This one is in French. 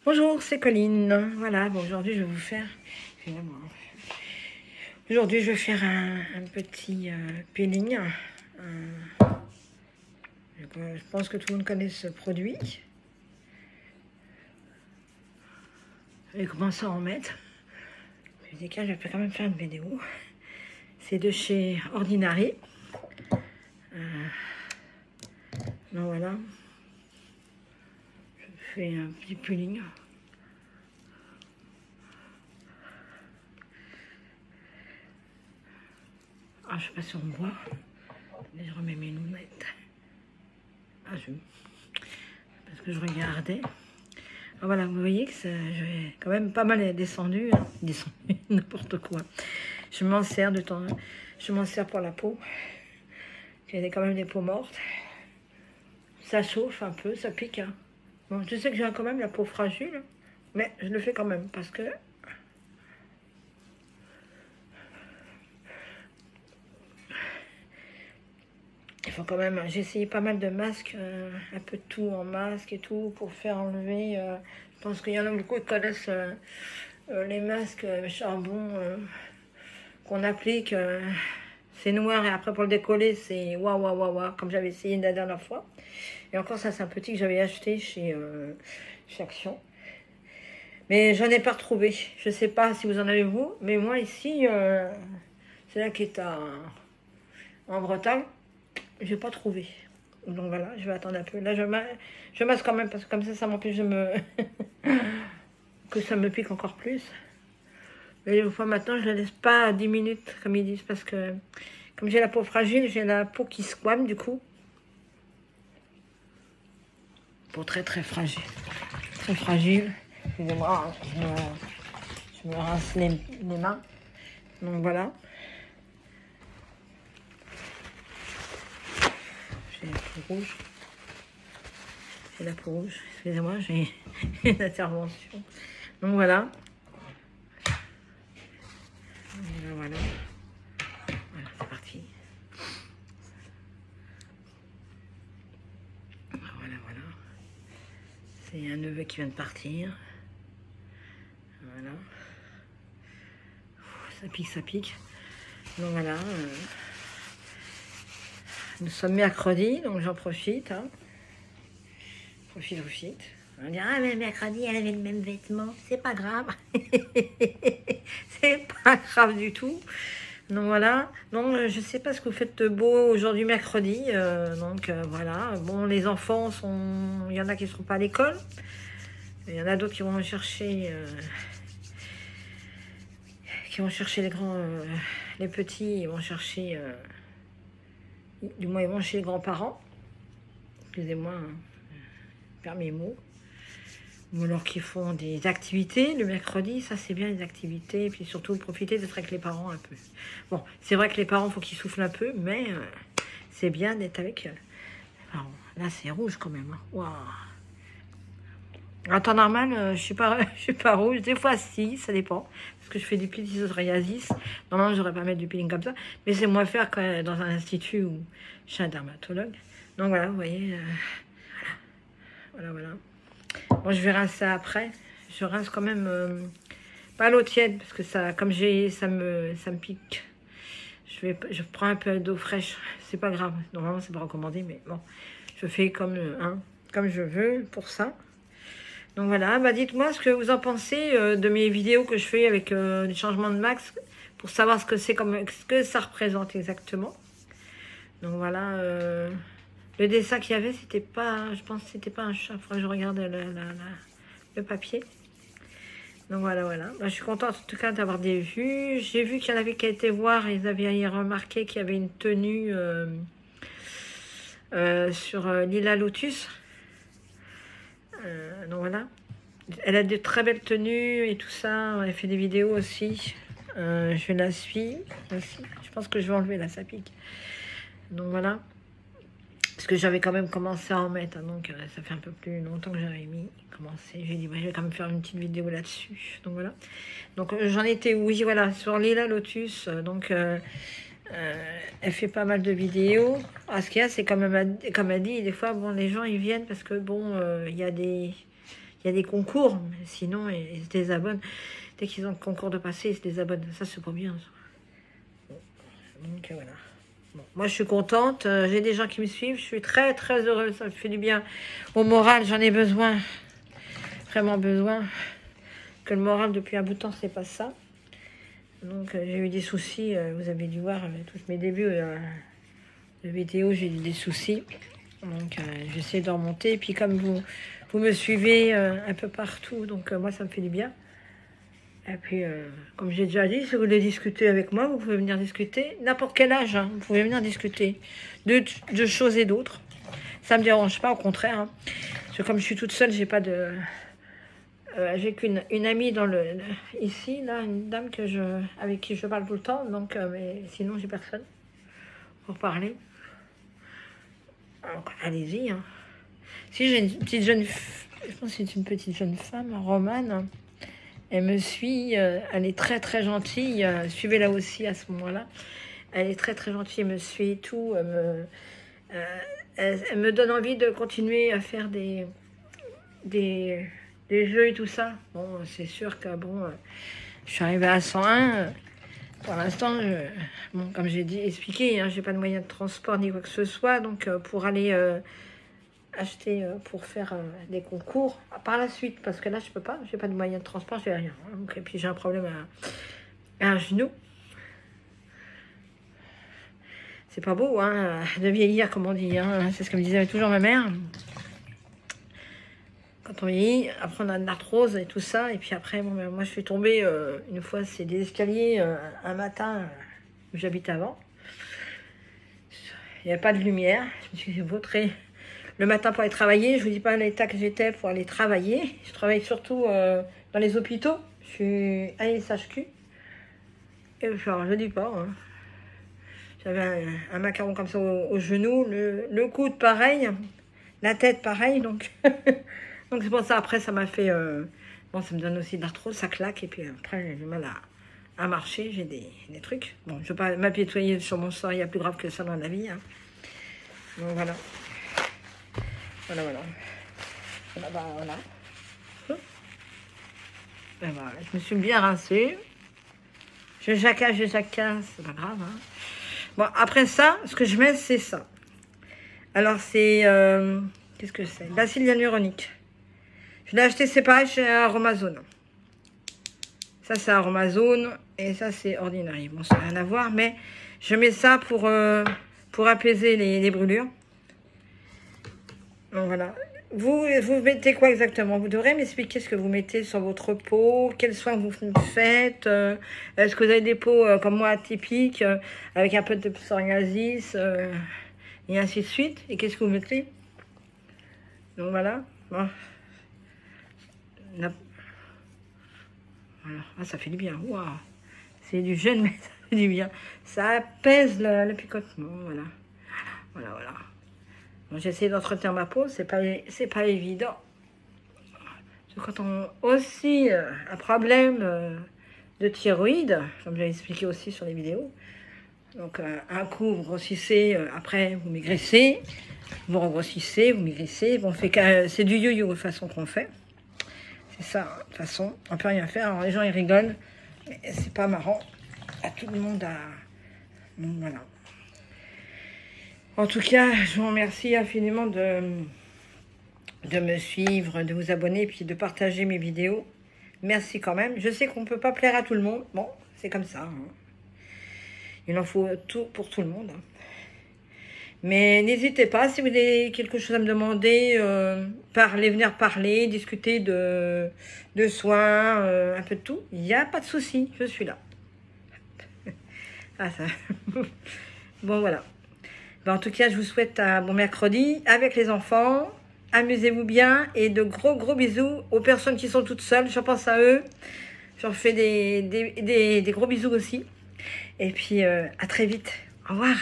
Bonjour, c'est Colline. Voilà, bon, aujourd'hui je vais vous faire... Aujourd'hui je vais faire un petit peeling. Je pense que tout le monde connaît ce produit. Je vais commencer à en mettre. Je vais quand même faire une vidéo. C'est de chez Ordinary. Donc voilà. Je fais un petit peeling. Ah, je sais pas si on me voit. Je remets mes lunettes. Parce que je regardais. Ah, voilà, vous voyez que j'ai quand même pas mal descendu. Hein. Descendu, n'importe quoi. Je m'en sers de temps. Je m'en sers pour la peau. J'ai quand même des peaux mortes. Ça chauffe un peu, ça pique. Hein. Bon, je sais que j'ai quand même la peau fragile. Mais je le fais quand même parce que... Il faut quand même... J'ai essayé pas mal de masques, un peu de tout en masque et tout, pour faire enlever... je pense qu'il y en a beaucoup qui connaissent les masques charbon qu'on applique. C'est noir et après pour le décoller, c'est waouh, waouh, waouh, waouh, comme j'avais essayé la dernière fois. Et encore, ça, c'est un petit que j'avais acheté chez Action. Mais j'en ai pas retrouvé. Je sais pas si vous en avez vous, mais moi ici, c'est là qui est en Bretagne. Je n'ai pas trouvé. Donc voilà, je vais attendre un peu. Là, je masse quand même parce que comme ça m'empêche de me... que ça me pique encore plus. Mais une fois maintenant, je ne la laisse pas à 10 minutes, comme ils disent, parce que comme j'ai la peau fragile, j'ai la peau qui squame du coup. Peau très très fragile. Très fragile. Excusez-moi, je me rince les mains. Donc voilà. J'ai la peau rouge. J'ai la peau rouge. Excusez-moi, j'ai une intervention. Donc voilà. Voilà. Voilà, c'est parti. Voilà, voilà. C'est un neveu qui vient de partir. Voilà. Ça pique, ça pique. Donc voilà. Nous sommes mercredi, donc j'en profite. Hein. Profite. On va dire, ah mais mercredi, elle avait le même vêtement. C'est pas grave. C'est pas grave du tout. Donc voilà. Donc je sais pas ce que vous faites de beau aujourd'hui mercredi. Voilà. Bon, les enfants sont... Il y en a qui ne seront pas à l'école. Il y en a d'autres qui vont chercher... les grands... les petits, ils vont chercher... du moins, ils vont chez les grands-parents. Excusez-moi, hein. Perds mes mots. Ou alors qu'ils font des activités le mercredi, ça c'est bien les activités, et puis surtout profiter d'être avec les parents un peu. Bon, c'est vrai que les parents, il faut qu'ils soufflent un peu, mais c'est bien d'être avec les parents. Là c'est rouge quand même. Hein. Waouh. En temps normal, je suis pas rouge, des fois si, ça dépend, parce que je fais du peeling de psoriasis. Normalement, je n'aurais pas mettre du peeling comme ça, mais c'est moins faire que dans un institut ou chez un dermatologue. Donc voilà, vous voyez, voilà. Bon, je vais rincer après. Je rince quand même pas l'eau tiède parce que ça, comme ça me pique. Je prends un peu d'eau fraîche. C'est pas grave. Normalement, c'est pas recommandé, mais bon, je fais comme je veux pour ça. Donc voilà. Bah, dites-moi ce que vous en pensez de mes vidéos que je fais avec des changements de max pour savoir ce que c'est ce que ça représente exactement. Donc voilà. Le dessin qu'il y avait, c'était pas, je pense que c'était pas un chat. Il faudrait que je regarde le papier. Donc voilà. Bah, je suis contente en tout cas d'avoir des vues. J'ai vu qu'il y en avait qui étaient voir, ils avaient remarqué qu'il y avait une tenue sur Lila Lotus. Donc voilà. Elle a de très belles tenues et tout ça. Elle fait des vidéos aussi. Je la suis aussi. Je pense que je vais enlever là, ça pique. Donc voilà. Parce que j'avais quand même commencé à en mettre, hein, donc ça fait un peu plus longtemps que j'avais commencé. J'ai dit, bah, je vais quand même faire une petite vidéo là-dessus. Donc voilà. Donc j'en étais, oui, voilà, sur Lila Lotus. Elle fait pas mal de vidéos. Ah, ce qu'il y a, c'est comme elle dit, des fois, bon, les gens, ils viennent parce que, bon, il y a il y a des concours, mais sinon, ils se désabonnent. Dès qu'ils ont le concours de passer, ils se désabonnent. Ça, c'est pas bien. Ça. Donc, voilà. Bon, moi, je suis contente. J'ai des gens qui me suivent. Je suis très, très heureuse. Ça me fait du bien. Au moral, j'en ai besoin. Vraiment besoin. Que le moral, depuis un bout de temps, c'est pas ça. Donc, j'ai eu des soucis. Vous avez dû voir tous mes débuts de vidéo. J'ai eu des soucis. Donc, j'essaie de remonter. Et puis, comme vous me suivez un peu partout, donc moi, ça me fait du bien. Et puis, comme j'ai déjà dit, si vous voulez discuter avec moi, vous pouvez venir discuter. N'importe quel âge, hein, vous pouvez venir discuter de choses et d'autres. Ça ne me dérange pas, au contraire. Hein. Parce que comme je suis toute seule, j'ai pas de... j'ai qu'une amie ici, là, une dame avec qui je parle tout le temps. Donc, mais sinon, j'ai personne pour parler. Donc, allez-y. Hein. Si j'ai une petite jeune... Je pense que c'est une petite jeune femme, romane. Elle me suit, elle est très très gentille, suivez-la aussi à ce moment-là. Elle est très très gentille, elle me suit et tout, elle me donne envie de continuer à faire des jeux et tout ça. Bon, c'est sûr que bon, je suis arrivée à 101, pour l'instant, bon, comme j'ai dit, expliqué, hein, j'ai pas de moyen de transport ni quoi que ce soit, donc pour aller... acheter pour faire des concours par la suite, parce que là je peux pas, j'ai pas de moyen de transport, j'ai rien. Hein. Donc, et puis j'ai un problème à un genou. C'est pas beau hein, de vieillir comme on dit, hein. C'est ce que me disait toujours ma mère. Quand on vieillit, après on a de l'arthrose et tout ça, et puis après bon, moi je suis tombée une fois, c'est des escaliers un matin où j'habitais avant. Il n'y avait pas de lumière, je me suis vautrée le matin pour aller travailler. Je vous dis pas l'état que j'étais pour aller travailler. Je travaille surtout dans les hôpitaux. Je suis ASHQ. Et genre, je dis pas. Hein. J'avais un macaron comme ça au genou. Le coude, pareil. La tête, pareil. Donc, donc c'est pour ça. Après, ça m'a fait... bon, ça me donne aussi de l'arthrose. Ça claque. Et puis après, j'ai du mal à marcher. J'ai des trucs. Bon, je ne veux pas m'apitoyer sur mon sort. Il y a plus grave que ça dans la vie. Hein. Donc, voilà. Voilà. Ben voilà, je me suis bien rincée. Je jacasse, c'est pas grave. Hein. Bon, après ça, ce que je mets, c'est ça. Alors, c'est... qu'est-ce que c'est? L'acide hyaluronique. Je l'ai acheté séparé chez Aromazone. Ça, c'est Aromazone. Et ça, c'est Ordinary. Bon, ça n'a rien à voir, mais je mets ça pour apaiser les brûlures. Donc voilà. Vous mettez quoi exactement? Vous devrez m'expliquer ce que vous mettez sur votre peau, quels soins vous faites. Est-ce que vous avez des peaux comme moi atypiques, avec un peu de psoriasis, et ainsi de suite? Et qu'est-ce que vous mettez? Donc voilà. Bon. Voilà. Ah, ça fait du bien. Waouh. C'est du jeûne, mais ça fait du bien. Ça apaise le picotement. Voilà. Voilà. Bon, j'essaie d'entretenir ma peau, c'est pas évident. Quand on a aussi un problème de thyroïde, comme j'avais expliqué aussi sur les vidéos, donc un coup vous grossissez, après vous maigrissez, vous regrossissez, vous maigrissez, bon, c'est du yo-yo de façon qu'on fait. C'est ça, hein, de toute façon, on peut rien faire. Alors les gens ils rigolent, mais c'est pas marrant. À tout le monde à... Donc voilà. En tout cas, je vous remercie infiniment de me suivre, de vous abonner et puis de partager mes vidéos. Merci quand même. Je sais qu'on ne peut pas plaire à tout le monde. Bon, c'est comme ça. Hein. Il en faut tout pour tout le monde. Hein. Mais n'hésitez pas, si vous avez quelque chose à me demander, venir parler, discuter de soins, un peu de tout. Il n'y a pas de souci, je suis là. Ah, ça. Bon, voilà. En tout cas, je vous souhaite un bon mercredi avec les enfants. Amusez-vous bien et de gros bisous aux personnes qui sont toutes seules. Je pense à eux. Je leur fais des gros bisous aussi. Et puis, à très vite. Au revoir.